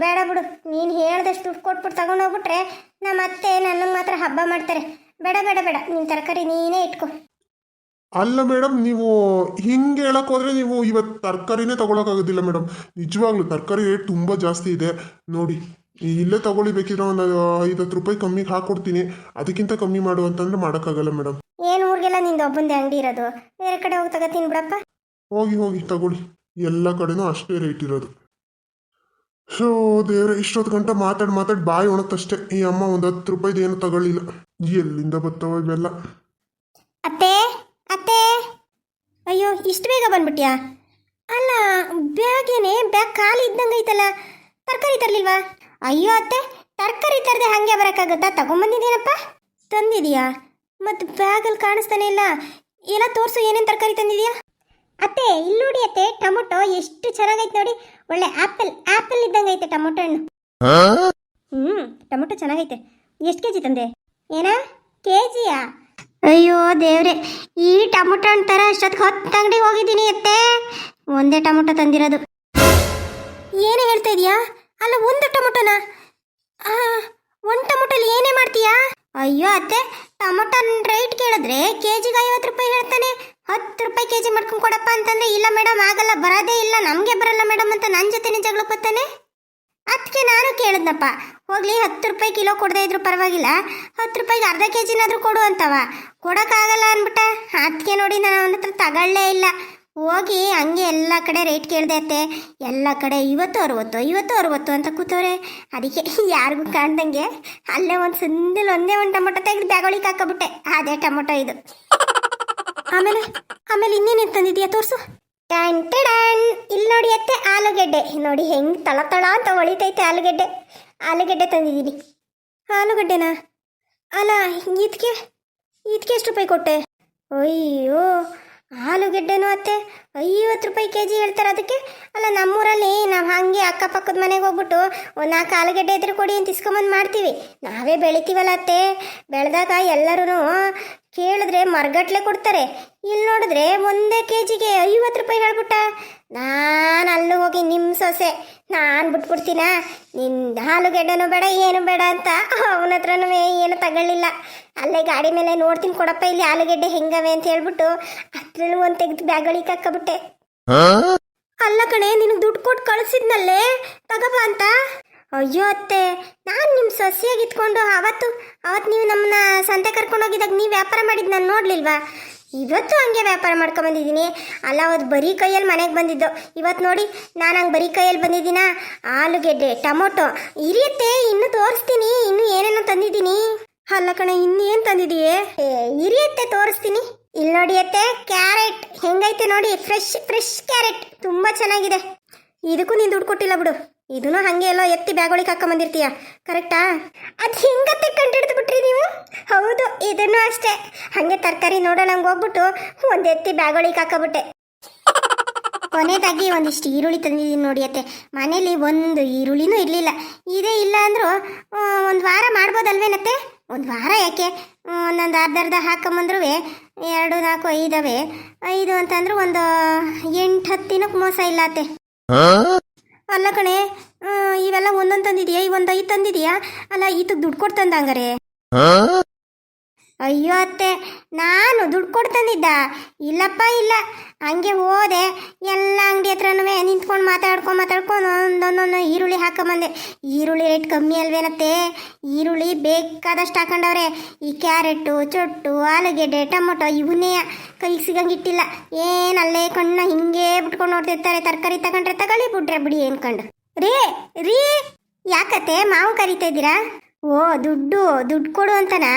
ಬೇಡ ಬಿಡು, ನೀನು ಹೇಳ್ದಷ್ಟು ದುಡ್ಡು ಕೊಟ್ಬಿಟ್ಟು ತಗೊಂಡೋಗ್ಬಿಟ್ರೆ ನಮ್ಮ ಅತ್ತೆ ನನಗೆ ಮಾತ್ರ ಹಬ್ಬ ಮಾಡ್ತಾರೆ. ಬೇಡ ಬೇಡ ಬೇಡ, ನಿನ್ನ ತರಕಾರಿ ನೀನೇ ಇಟ್ಕೊ. ಅಲ್ಲ ಮೇಡಮ್, ನೀವು ಹಿಂಗೆ ಹೇಳಕ್ ಹೋದ್ರೆ ನೀವು ಇವತ್ತು ತರಕಾರಿನೇ ತಗೊಳಕ್ಕಾಗೋದಿಲ್ಲ ಮೇಡಮ್. ನಿಜವಾಗ್ಲೂ ತರಕಾರಿ ರೇಟ್ ತುಂಬ ಜಾಸ್ತಿ ಇದೆ. ನೋಡಿ, ಇಲ್ಲೇ ತಗೊಳ್ಳಿ, ಬೇಕಿದ್ರೆ ಒಂದು 50 ರೂಪಾಯಿ ಕಮ್ಮಿಗೆ ಹಾಕ್ಕೊಡ್ತೀನಿ. ಅದಕ್ಕಿಂತ ಕಮ್ಮಿ ಮಾಡು ಅಂತಂದ್ರೆ ಮಾಡೋಕ್ಕಾಗಲ್ಲ ಮೇಡಮ್. ಏನು ಊರಿಗೆಲ್ಲ ನಿಂದು ಒಬ್ಬಂದೇ ಅಂಗಡಿ ಇರೋದು? ಬೇರೆ ಕಡೆ ಹೋಗಿ ತಗೋತೀನಿ ಬಿಡಪ್ಪ. ಹೋಗಿ ತಗೊಳ್ಳಿ, ಎಲ್ಲ ಕಡೆನೂ ಅಷ್ಟೇ ರೇಟ್ ಇರೋದು. ಶೋ ದೇವ್ರೆ, ಇಷ್ಟೊತ್ತು ಗಂಟೆ ಮಾತಾಡಿ ಬಾಯಿ ಒಣತಷ್ಟೇ. ಈ ಅಮ್ಮ ಒಂದು 10 ರೂಪಾಯಿದು ಏನು ತಗೊಳ್ಳಿಲ್ಲ. ಎಲ್ಲಿಂದ ಬರ್ತಾವ ಇವೆಲ್ಲ? ಅತ್ತೆ ಅತ್ತೆ, ಅಯ್ಯೋ ಇಷ್ಟು ಬೇಗ ಬಂದ್ಬಿಟ್ಯಾ? ಅಲ್ಲ, ಬ್ಯಾಗ್ ಖಾಲಿ ಇದ್ದಂಗೆ ಐತಲ್ಲ, ತರಕಾರಿ ತರಲಿಲ್ವಾ? ಅಯ್ಯೋ ಅತ್ತೆ, ತರಕಾರಿ ತರದೆ ಹಾಗೆ ಬರೋಕ್ಕಾಗುತ್ತಾ? ತಗೊಂಬಂದಿದ್ದೀನಪ್ಪ. ತಂದಿದೀಯಾ? ಮತ್ತು ಬ್ಯಾಗಲ್ಲಿ ಕಾಣಿಸ್ತಾನೆ ಇಲ್ಲ. ಎಲ್ಲ ತೋರಿಸು, ಏನೇನು ತರಕಾರಿ ತಂದಿದೀಯಾ? ಅತ್ತೆ ಇಲ್ಲಿ ನೋಡಿ ಅತ್ತೆ, ಟೊಮೊಟೊ ಎಷ್ಟು ಚೆನ್ನಾಗೈತೆ ನೋಡಿ. ಒಳ್ಳೆ ಆ್ಯಪಲ್ ಇದ್ದಂಗೆ ಐತೆ ಟೊಮೊಟೊ ಹಣ್ಣು. ಟೊಮೊಟೊ ಚೆನ್ನಾಗೈತೆ. ಎಷ್ಟು ಕೆಜಿ ತಂದೆ? ಏನ ಕೆಜಿಯಾ? ಅಯ್ಯೋ ದೇವ್ರೆ, ಈ ಟೊಮೊಟೊ ಹಣ್ಣು ಥರ ಅಷ್ಟೊತ್ತಿಗೆ 10 ಅಂಗಡಿಗೆ ಹೋಗಿದ್ದೀನಿ ಅತ್ತೆ, ಒಂದೇ ಟೊಮೊಟೊ ತಂದಿರೋದು. ಏನೇ ಹೇಳ್ತಾ ಇದೀಯಾ? ಅಲ್ಲ, ಒಂದು ಟೊಮೊಟೊನ? ಒಂದು ಟೊಮೊಟೊಲಿ ಏನೇ ಮಾಡ್ತೀಯಾ? ಅಯ್ಯೋ ಅತ್ತೆ, ಟೊಮೊಟೊ ರೇಟ್ ಕೇಳಿದ್ರೆ ಕೆಜಿಗೆ 50 ರೂಪಾಯಿ ಹೇಳ್ತಾನೆ. 10 ರೂಪಾಯಿ ಕೆಜಿ ಮಾಡ್ಕೊಂಡು ಕೊಡಪ್ಪ ಅಂತಂದ್ರೆ ಇಲ್ಲ ಮೇಡಮ್ ಆಗಲ್ಲ, ಬರೋದೇ ಇಲ್ಲ, ನಮಗೆ ಬರಲ್ಲ ಮೇಡಮ್ ಅಂತ ನನ್ನ ಜೊತೆನೇ ಜಗಳ ಬತ್ತಾನೆ. ಅದಕ್ಕೆ ನಾನು ಕೇಳಿದ್ನಪ್ಪ, ಹೋಗ್ಲಿ 10 ರೂಪಾಯಿ ಕಿಲೋ ಕೊಡದೇ ಇದ್ರು ಪರವಾಗಿಲ್ಲ, 10 ರೂಪಾಯಿಗೆ ಅರ್ಧ ಕೆಜಿನಾದ್ರೂ ಕೊಡು ಅಂತವ. ಕೊಡೋಕ್ಕಾಗಲ್ಲ ಅಂದ್ಬಿಟ್ಟ. ಅದಕ್ಕೆ ನೋಡಿ ನಾನು ಅವನ ಹತ್ರ ತಗೊಳ್ಳೇ ಇಲ್ಲ. ಹೋಗಿ ಹಂಗೆ ಎಲ್ಲ ಕಡೆ ರೇಟ್ ಕೇಳಿದೆ ಅತ್ತೆ. ಎಲ್ಲ ಕಡೆ 50-60 ಅಂತ ಕೂತವ್ರೆ. ಅದಕ್ಕೆ ಯಾರಿಗೂ ಕಾಣ್ದಂಗೆ ಅಲ್ಲೇ ಒಂದು ಸಂದಲ್ಲಿ ಒಂದೇ ಒಂದು ಟೊಮೊಟೊ ತೆಗೆದು ಬ್ಯಾಗೊಳಿಗೆ ಹಾಕೋಬಿಟ್ಟೆ. ಅದೇ ಟೊಮೊಟೊ ಇದು. ಆಮೇಲೆ ಇನ್ನೇನು ತಂದಿದ್ಯಾ ತೋರಿಸು. ಇಲ್ಲಿ ನೋಡಿ ಅತ್ತೆ, ಆಲೂಗೆಡ್ಡೆ ನೋಡಿ ಹೆಂಗೆ ತಳ ಅಂತ ಹೊಳಿತೈತೆ. ಆಲೂಗೆಡ್ಡೆ ತಂದಿದ್ದೀನಿ. ಆಲೂಗಡ್ಡೆನಾ? ಅಲ್ಲ, ಇದಕ್ಕೆ ಎಷ್ಟು ರೂಪಾಯಿ ಕೊಟ್ಟೆ? ಅಯ್ಯೋ, ಆಲೂಗೆಡ್ಡೆನೂ ಅತ್ತೆ 50 ರೂಪಾಯಿ ಕೆಜಿ ಹೇಳ್ತಾರೆ ಅದಕ್ಕೆ. ಅಲ್ಲ, ನಮ್ಮೂರಲ್ಲಿ ನಾವು ಹಾಗೆ ಅಕ್ಕಪಕ್ಕದ ಮನೆಗೆ ಹೋಗ್ಬಿಟ್ಟು ಒಂದು 4 ಆಲೂಗೆಡ್ಡೆ ಇದ್ರೆ ಕೊಡಿ ಅಂತ ಇಸ್ಕೊಂಬಂದು ಮಾಡ್ತೀವಿ. ನಾವೇ ಬೆಳಿತೀವಲ್ಲ ಅತ್ತೆ, ಬೆಳೆದಾಗ ಎಲ್ಲರೂ ಕೇಳಿದ್ರೆ ಮರಗಟ್ಲೆ ಕೊಡ್ತಾರೆ. ಇಲ್ಲಿ ನೋಡಿದ್ರೆ ಒಂದೇ ಕೆಜಿಗೆ 50 ರೂಪಾಯಿ ಹೇಳ್ಬಿಟ್ಟ. ನಾನು ಅಲ್ಲಿ ಹೋಗಿ ನಿಮ್ಮ ಸೊಸೆ ನಾನು ಬಿಟ್ಬಿಡ್ತೀನ, ನಿನ್ನ ಆಲೂಗೆಡ್ಡೆನೂ ಬೇಡ ಏನು ಬೇಡ ಅಂತ ಅವನ ಹತ್ರನೂ ಏನು ತಗೊಳ್ಳಿಲ್ಲ. ಅಲ್ಲೇ ಗಾಡಿ ಮೇಲೆ ನೋಡ್ತೀನಿ ಕೊಡಪ್ಪ ಇಲ್ಲಿ ಆಲೂಗೆಡ್ಡೆ ಹೆಂಗವೆ ಅಂತ ಹೇಳ್ಬಿಟ್ಟು ಅದ್ರಲ್ಲಿ ಒಂದು ತೆಗೆದು ಬ್ಯಾಗಳಿಗೆ ಹಾಕಬಿಟ್ಟೆ. ಅಲ್ಲ ಕಣೆ, ನಿನಗೆ ದುಡ್ಡು ಕೊಟ್ಟು ಕಳಿಸಿದ್ನಲ್ಲೇ ತಗೋಬಾ ಅಂತ. ಅಯ್ಯೋ ಅತ್ತೆ, ನಾನು ನಿಮ್ಮ ಸೊಸೆಯಾಗಿ ಇಟ್ಕೊಂಡು ಅವತ್ತು ನೀವು ನಮ್ಮನ್ನ ಸಂತೆ ಕರ್ಕೊಂಡೋಗಿದ್ದಾಗ ನೀವು ವ್ಯಾಪಾರ ಮಾಡಿದ್ದು ನಾನು ನೋಡ್ಲಿಲ್ವಾ? ಇವತ್ತು ಹಂಗೆ ವ್ಯಾಪಾರ ಮಾಡ್ಕೊಂಬಂದಿದ್ದೀನಿ. ಅಲ್ಲ, ಅವತ್ತು ಬರೀ ಕೈಯಲ್ಲಿ ಮನೆಗೆ ಬಂದಿದ್ದು. ಇವತ್ತು ನೋಡಿ ನಾನು ಹಂಗೆ ಬರೀ ಕೈಯಲ್ಲಿ ಬಂದಿದ್ದೀನ. ಆಲೂಗೆಡ್ಡೆ, ಟೊಮೊಟೊ ಇರಿಯತ್ತೆ, ಇನ್ನೂ ತೋರಿಸ್ತೀನಿ, ಇನ್ನೂ ಏನೇನೋ ತಂದಿದ್ದೀನಿ. ಅಲ್ಲ ಕಣೆ, ಇನ್ನೇನು ತಂದಿದೀಯೇ? ಇರಿಯತ್ತೆ ತೋರಿಸ್ತೀನಿ. ಇಲ್ಲಿ ನೋಡಿ ಅತ್ತೆ, ಕ್ಯಾರೆಟ್ ಹೆಂಗೈತೆ ನೋಡಿ, ಫ್ರೆಶ್ ಕ್ಯಾರೆಟ್ ತುಂಬ ಚೆನ್ನಾಗಿದೆ. ಇದಕ್ಕೂ ನೀನು ದುಡ್ಡು ಕೊಟ್ಟಿಲ್ಲ ಬಿಡು. ಇದನ್ನು ಹಾಗೆ ಎಲ್ಲೋ ಎತ್ತಿ ಬ್ಯಾಗೊಳಿಗೆ ಹಾಕೊಂಬಂದಿರ್ತೀಯ, ಕರೆಕ್ಟಾ? ಅದು ಹೆಂಗತ್ತೆ ಕಂಡಿಡ್ದು ಬಿಟ್ರಿ ನೀವು? ಹೌದು, ಇದನ್ನು ಅಷ್ಟೇ. ಹಾಗೆ ತರಕಾರಿ ನೋಡೋಣ ಹಂಗೆ ಹೋಗ್ಬಿಟ್ಟು ಒಂದು ಎತ್ತಿ ಬ್ಯಾಗೊಳಿಗೆ ಹಾಕೋಬಿಟ್ಟೆ. ಕೊನೆಯದಾಗಿ ಒಂದಿಷ್ಟು ಈರುಳ್ಳಿ ತಂದಿದ್ದೀನಿ ನೋಡಿ ಅತ್ತೆ. ಮನೇಲಿ ಒಂದು ಈರುಳ್ಳಿನೂ ಇರಲಿಲ್ಲ. ಇದೇ ಇಲ್ಲ ಅಂದರೂ ಒಂದು ವಾರ ಮಾಡ್ಬೋದಲ್ವೇನತ್ತೆ? ಒಂದು ವಾರ ಯಾಕೆ, ಒಂದೊಂದು ಅರ್ಧ ಹಾಕೊಂಬಂದ್ರೂ 2, 4, 5 5 ಅಂತಂದ್ರೆ ಒಂದು 8-10 ದಿನಕ್ಕೆ ಮೋಸ ಇಲ್ಲ ಅತ್ತೆ. ಅಲ್ಲ ಕಣೆ, ಇವೆಲ್ಲ ಒಂದೊಂದು ತಂದಿದೀಯಾ? ಒಂದು 5 ತಂದಿದೀಯಾ? ಅಲ್ಲ, ಇದಕ್ಕೆ ದುಡ್ಡು ಕೊಟ್ಟು ತಂದಂಗಾರೆ? ಅಯ್ಯೋ ಅತ್ತೆ, ನಾನು ದುಡ್ಡು ಕೊಟ್ಟು ತಂದಿದ್ದ? ಇಲ್ಲಪ್ಪ ಇಲ್ಲ, ಹಂಗೆ ಹೋದೆ ಎಲ್ಲ ಅಂಗಡಿ ಹತ್ರನೂ ನಿಂತ್ಕೊಂಡು ಮಾತಾಡ್ಕೊಂಡು ಒಂದೊಂದೊಂದು ಈರುಳ್ಳಿ ಹಾಕೊಂಬಂದೆ. ಈರುಳ್ಳಿ ರೇಟ್ ಕಮ್ಮಿ ಅಲ್ವೇನತ್ತೆ? ಈರುಳ್ಳಿ ಬೇಕಾದಷ್ಟು ಹಾಕೊಂಡವ್ರೆ. ಈ ಕ್ಯಾರೆಟು, ಚೊಟ್ಟು, ಆಲೂಗೆಡ್ಡೆ, ಟೊಮೊಟೊ ಇವನ್ನೇ ಕೈಗೆ ಸಿಗಂಗಿಟ್ಟಿಲ್ಲ. ಏನು ಅಲ್ಲೇ ಕಣ್ಣ ಹಿಂಗೆ ಬಿಟ್ಕೊಂಡು ನೋಡ್ತಿರ್ತಾರೆ. ತರಕಾರಿ ತಗೊಂಡ್ರೆ ತಗೊಳ್ಳಿ, ಬಿಟ್ರೆ ಬಿಡಿ ಅನ್ಕೊಂಡು. ರೀ ಯಾಕತ್ತೆ ಮಾವು ಕರಿತಾ ಇದ್ದೀರಾ? ಓ ದುಡ್ಡು ಕೊಡು ಅಂತನಾ?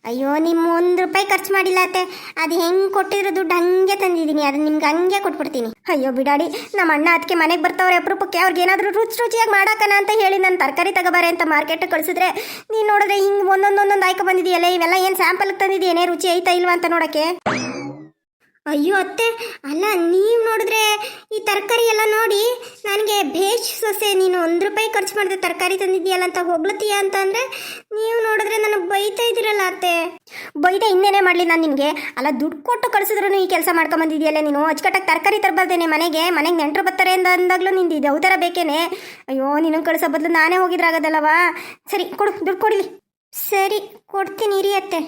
ಅಯ್ಯೋ ನಿಮ್ಮ 1 ರೂಪಾಯಿ ಖರ್ಚು ಮಾಡಿಲ್ಲ ಅತ್ತೆ. ಅದು ಹೆಂಗೆ ಕೊಟ್ಟಿರೋ ದುಡ್ಡು ಹಂಗೆ ತಂದಿದ್ದೀನಿ, ಅದನ್ನ ನಿಮ್ಗೆ ಹಂಗೆ ಕೊಟ್ಬಿಡ್ತೀನಿ. ಅಯ್ಯೋ ಬಿಡಾಡಿ, ನಮ್ಮ ಅಣ್ಣ ಅದಕ್ಕೆ ಮನೆಗೆ ಬರ್ತಾವ್ರೆ ಅಪರೂಪಕ್ಕೆ, ಅವ್ರಿಗೆ ಏನಾದರೂ ರುಚಿಯಾಗಿ ಮಾಡಾಕನ ಅಂತ ಹೇಳಿ ನಾನು ತರಕಾರಿ ತಗೋಬಾರೆ ಅಂತ ಮಾರ್ಕೆಟ್ ಕಳಿಸಿದ್ರೆ ನೀನು ನೋಡಿದ್ರೆ ಹಿಂಗೆ ಒಂದೊಂದೊಂದೊಂದು ಆಯ್ಕೆ ಬಂದಿದೆಯಲ್ಲ, ಇವೆಲ್ಲ ಏನು ಸ್ಯಾಂಪಲ್ಗೆ ತಂದಿದ್ದೀಯೇನೇ, ರುಚಿ ಐತಾ ಇಲ್ವಾ ಅಂತ ನೋಡೋಕ್ಕೆ? ಅಯ್ಯೋ ಅತ್ತೆ, ಅಲ್ಲ ನೀವು ನೋಡಿದ್ರೆ ಈ ತರಕಾರಿ ಎಲ್ಲ ನೋಡಿ ನನಗೆ ಭೇಷ್ ಸೊಸೆ, ನೀನು 1 ರೂಪಾಯಿ ಖರ್ಚು ಮಾಡಿದ್ರೆ ತರಕಾರಿ ತಂದಿದ್ದೀಯಲ್ಲ ಅಂತ ಹೊಗ್ಲತ್ತೀಯ ಅಂತ ಅಂದರೆ ನೀವು ನೋಡಿದ್ರೆ ನನಗೆ ಬೈತಾ ಇದ್ದೀರಲ್ಲ ಅತ್ತೆ. ಬೈದೆ ಇನ್ನೇನೇ ಮಾಡಲಿ ನಾನು ನಿನಗೆ? ಅಲ್ಲ ದುಡ್ಡು ಕೊಟ್ಟು ಕಳಿಸಿದ್ರು ಈ ಕೆಲಸ ಮಾಡ್ಕೊಂಬಂದಿದೆಯಲ್ಲ ನೀನು. ಅಚ್ಚುಕಟ್ಟಾಗಿ ತರಕಾರಿ ತರಬಾರ್ದೇನೆ ಮನೆಗೆ ನೆಂಟರು ಬರ್ತಾರೆ ಅಂದಾಗಲೂ ನಿಂದು ಇದು ಅವತಾರ ಬೇಕೇನೆ? ಅಯ್ಯೋ ನಿನ್ನ ಕಳಿಸೋ ಬದಲು ನಾನೇ ಹೋಗಿದ್ರಾಗದಲ್ಲವಾ? ಸರಿ ಕೊಡು, ದುಡ್ಡು ಕೊಡಿಲಿ. ಸರಿ ಕೊಡ್ತೀನಿ ಇರಿ ಅತ್ತೆ,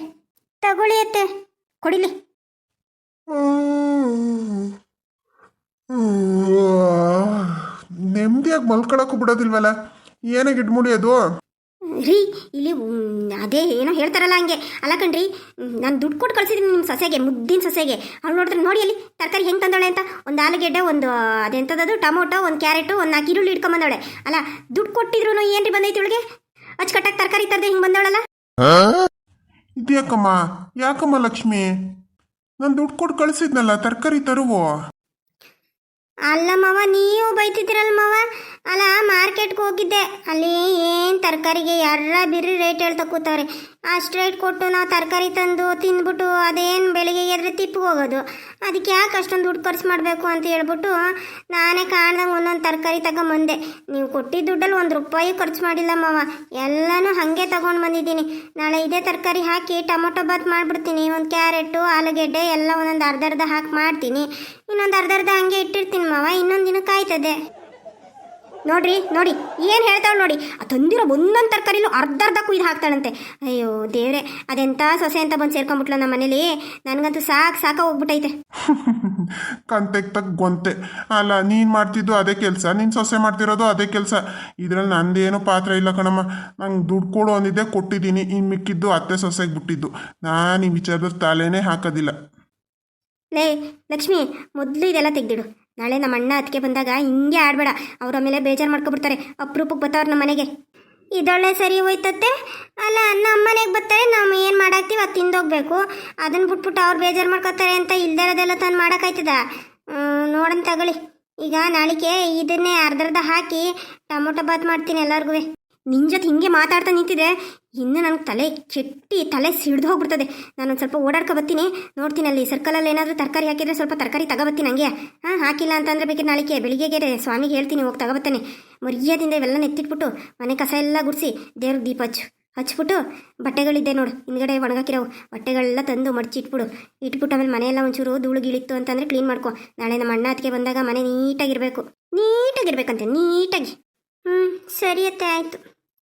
ತಗೊಳ್ಳಿ ಅತ್ತೆ, ಕೊಡಿಲಿ. ನೆಮ್ಮದಿಯಾಗಿ ಮಲ್ಕೊಳಕ್ಕೂ ಬಿಡೋದಿಲ್ವಲ್ಲ, ಏನೇ ಗಿಡ್ಮುಡಿ ಅದು? ರೀ ಇಲ್ಲಿ ಅದೇ ಏನೋ ಹೇಳ್ತಾರಲ್ಲ ಹಂಗೆ. ಅಲ್ಲ ಕಣ್ರಿ, ನಾನು ದುಡ್ಡು ಕೊಟ್ಟು ಕಳ್ಸಿದ್ದೀನಿ ನಿಮ್ಮ ಸೊಸೆಗೆ, ಮುದ್ದಿನ ಸೊಸೆಗೆ. ಅವ್ಳು ನೋಡಿದ್ರೆ ನೋಡಿ ಅಲ್ಲಿ ತರಕಾರಿ ಹೆಂಗೆ ತಂದವಳೆ ಅಂತ. ಒಂದು ಆಲೂಗೆಡ್ಡೆ, ಒಂದು ಅದೆಂಥದ್ದು ಟೊಮೊಟೊ, ಒಂದು ಕ್ಯಾರೆಟು, ಒಂದು 4 ಈರುಳ್ಳಿ ಇಟ್ಕೊಂಬಂದವಳೆ. ಅಲ್ಲ ದುಡ್ಡು ಕೊಟ್ಟಿದ್ರು ಏನ್ರಿ ಬಂದೈತಿ ಇವಳಿಗೆ? ಅಚ್ಚುಕಟ್ಟಾಗಿ ತರಕಾರಿ ತರದೆ ಹಿಂಗೆ ಬಂದವಳಲ್ಲ. ಯಾಕಮ್ಮ ಲಕ್ಷ್ಮಿ, ನಾನು ದುಡ್ಡು ಕೊಟ್ಟು ಕಳಿಸಿದ್ನಲ್ಲ, ತರಕಾರಿ ತರುವೋ? ಅಲ್ಲ ಮಾವ, ನೀವು ಬೈತಿದ್ದೀರಲ್ಲ ಮಾವ. ಅಲ್ಲ ಮಾರ್ಕೆಟ್ಗೆ ಹೋಗಿದ್ದೆ, ಅಲ್ಲಿ ಏನು ತರಕಾರಿಗೆ ಯಾರ ಬಿರ್ರಿ ರೇಟ್ ಹೇಳ್ತಾ ಕೂತವ್ರೆ. ಅಷ್ಟು ರೇಟ್ ಕೊಟ್ಟು ನಾವು ತರಕಾರಿ ತಂದು ತಿಂದ್ಬಿಟ್ಟು ಅದೇನು ಬೆಳಿಗ್ಗೆ ಎದ್ರೆ ತಿಪ್ಪಿಗೆ ಹೋಗೋದು. ಅದಕ್ಕೆ ಯಾಕೆ ಅಷ್ಟೊಂದು ದುಡ್ಡು ಖರ್ಚು ಮಾಡಬೇಕು ಅಂತ ಹೇಳ್ಬಿಟ್ಟು ನಾನೇ ಕಾಣ್ದಂಗೆ ಒಂದೊಂದು ತರಕಾರಿ ತಗೊಂಬಂದೆ. ನೀವು ಕೊಟ್ಟಿದ್ದ ದುಡ್ಡಲ್ಲಿ 1 ರೂಪಾಯಿ ಖರ್ಚು ಮಾಡಿಲ್ಲ ಮಾವ, ಎಲ್ಲನೂ ಹಾಗೆ ತಗೊಂಡು ಬಂದಿದ್ದೀನಿ. ನಾಳೆ ಇದೇ ತರಕಾರಿ ಹಾಕಿ ಟೊಮೊಟೊ ಬಾತ್ ಮಾಡಿಬಿಡ್ತೀನಿ. ಒಂದು ಕ್ಯಾರೆಟು, ಆಲೂಗೆಡ್ಡೆ ಎಲ್ಲ ಒಂದೊಂದು ಅರ್ಧ ಹಾಕಿ ಮಾಡ್ತೀನಿ. ಇನ್ನೊಂದು ಅರ್ಧ ಹಾಗೆ ಇಟ್ಟಿರ್ತೀನಿ ಮಾವ, ಇನ್ನೊಂದು ದಿನಕ್ಕೆ ಆಯ್ತದೆ. ನೋಡ್ರಿ ನೋಡಿ ಏನು ಹೇಳ್ತಾಳೆ ನೋಡಿ. ತಂದಿರೋ ಒಂದೊಂದು ತರಕಾರಿಲೂ ಅರ್ಧ ಕುಯ್ದು ಹಾಕ್ತಾಳಂತೆ. ಅಯ್ಯೋ ದೇವ್ರೆ, ಅದೆಂಥ ಸೊಸೆ ಅಂತ ಬಂದು ಸೇರ್ಕೊಂಡ್ಬಿಟ್ಲ ನಮ್ಮ ಮನೇಲಿ. ನನಗಂತೂ ಸಾಕು ಹೋಗ್ಬಿಟ್ಟೈತೆ. ಕಂತೆಗೆ ತಕ್ಕ ಗೊಂತೆ. ಅಲ್ಲ ನೀನು ಮಾಡ್ತಿದ್ದು ಅದೇ ಕೆಲಸ, ನಿನ್ನ ಸೊಸೆ ಮಾಡ್ತಿರೋದು ಅದೇ ಕೆಲಸ. ಇದರಲ್ಲಿ ನಂದೇನು ಪಾತ್ರ ಇಲ್ಲ ಕಣಮ್ಮ. ನಂಗೆ ದುಡ್ಡು ಕೊಡು ಅಂದಿದ್ದೆ, ಕೊಟ್ಟಿದ್ದೀನಿ. ಇನ್ನು ಮಿಕ್ಕಿದ್ದು ಅತ್ತೆ ಸೊಸೆಗೆ ಬಿಟ್ಟಿದ್ದು. ನಾನು ಈ ವಿಚಾರದಲ್ಲಿ ತಲೆನೇ ಹಾಕೋದಿಲ್ಲ. ಲೇ ಲಕ್ಷ್ಮಿ, ಮೊದಲು ಇದೆಲ್ಲ ತೆಗ್ದಿಡು. ನಾಳೆ ನಮ್ಮ ಅಣ್ಣ ಅದಕ್ಕೆ ಬಂದಾಗ ಹಿಂಗೆ ಆಡಬೇಡ, ಅವ್ರ ಮೇಲೆ ಬೇಜಾರು ಮಾಡ್ಕೊಬಿಡ್ತಾರೆ. ಅಪರೂಪಕ್ಕೆ ಬರ್ತಾವ್ರು ನಮ್ಮ ಮನೆಗೆ. ಇದೊಳ್ಳೆ ಸರಿ ಹೋಯ್ತತ್ತೆ. ಅಲ್ಲ ನಮ್ಮ ಮನೆಗೆ ಬರ್ತಾರೆ, ನಾವು ಏನು ಮಾಡಾಕ್ತೀವಿ ಅದು ತಿಂದೋಗ್ಬೇಕು. ಅದನ್ನು ಬಿಟ್ಬಿಟ್ಟು ಅವ್ರು ಬೇಜಾರು ಮಾಡ್ಕೊತಾರೆ ಅಂತ ಇಲ್ದಿರೋದೆಲ್ಲ ತಂದು ಮಾಡೋಕ್ಕಾಯ್ತದ? ನೋಡೋಣ ತಗೊಳ್ಳಿ. ಈಗ ನಾಳಿಗೆ ಇದನ್ನೇ ಅರ್ಧ ಹಾಕಿ ಟೊಮೊಟೊ ಬಾತ್ ಮಾಡ್ತೀನಿ ಎಲ್ಲರಿಗೂ. ನಿನ್ನ ಜೊತೆ ಹಿಂಗೆ ಮಾತಾಡ್ತಾ ನಿಂತಿದೆ, ಇನ್ನು ನನಗೆ ತಲೆ ಸಿಡ್ದು ಹೋಗ್ಬಿಡ್ತದೆ. ನಾನೊಂದು ಸ್ವಲ್ಪ ಓಡಾಡ್ಕೊ ಬರ್ತೀನಿ, ನೋಡ್ತೀನಿ ಅಲ್ಲಿ ಸರ್ಕಲಲ್ಲಿ ಏನಾದರೂ ತರಕಾರಿ ಹಾಕಿದರೆ ಸ್ವಲ್ಪ ತರಕಾರಿ ತಗೋಬರ್ತೀನಿ ಹಂಗೆ. ಹಾಕಿಲ್ಲ ಅಂತಂದರೆ ಬೇಕಿದ್ರೆ ನಾಳಿಗೆ ಬೆಳಿಗ್ಗೆಗೆ ಸ್ವಾಮಿಗೆ ಹೇಳ್ತೀನಿ, ಹೋಗಿ ತಗೋಬರ್ತಾನೆ. ಮರ್ಯಾದಿಂದ ಇವೆಲ್ಲ ಎತ್ತಿಟ್ಬಿಟ್ಟು ಮನೆ ಕಸ ಎಲ್ಲ ಗುಡಿಸಿ ದೇವ್ರಿಗೆ ದೀಪ ಹಚ್ಬಿಟ್ಟು ಬಟ್ಟೆಗಳಿದ್ದೆ ನೋಡು ಹಿಂದ್ಗಡೆ ಒಣಗಾಕಿರೋ ಬಟ್ಟೆಗಳೆಲ್ಲ ತಂದು ಮಡಚಿಟ್ಬಿಡು. ಇಟ್ಬಿಟ್ಟು ಆಮೇಲೆ ಮನೆಯೆಲ್ಲ ಒಂಚೂರು ಧೂಳು ಗೀಳಿತ್ತು ಅಂತಂದರೆ ಕ್ಲೀನ್ ಮಾಡ್ಕೊ. ನಾಳೆ ನಮ್ಮ ಅಣ್ಣ ಅದಕ್ಕೆ ಬಂದಾಗ ಮನೆ ನೀಟಾಗಿರ್ಬೇಕಂತೆ, ನೀಟಾಗಿ. ಸರಿಯತ್ತೆ, ಆಯಿತು.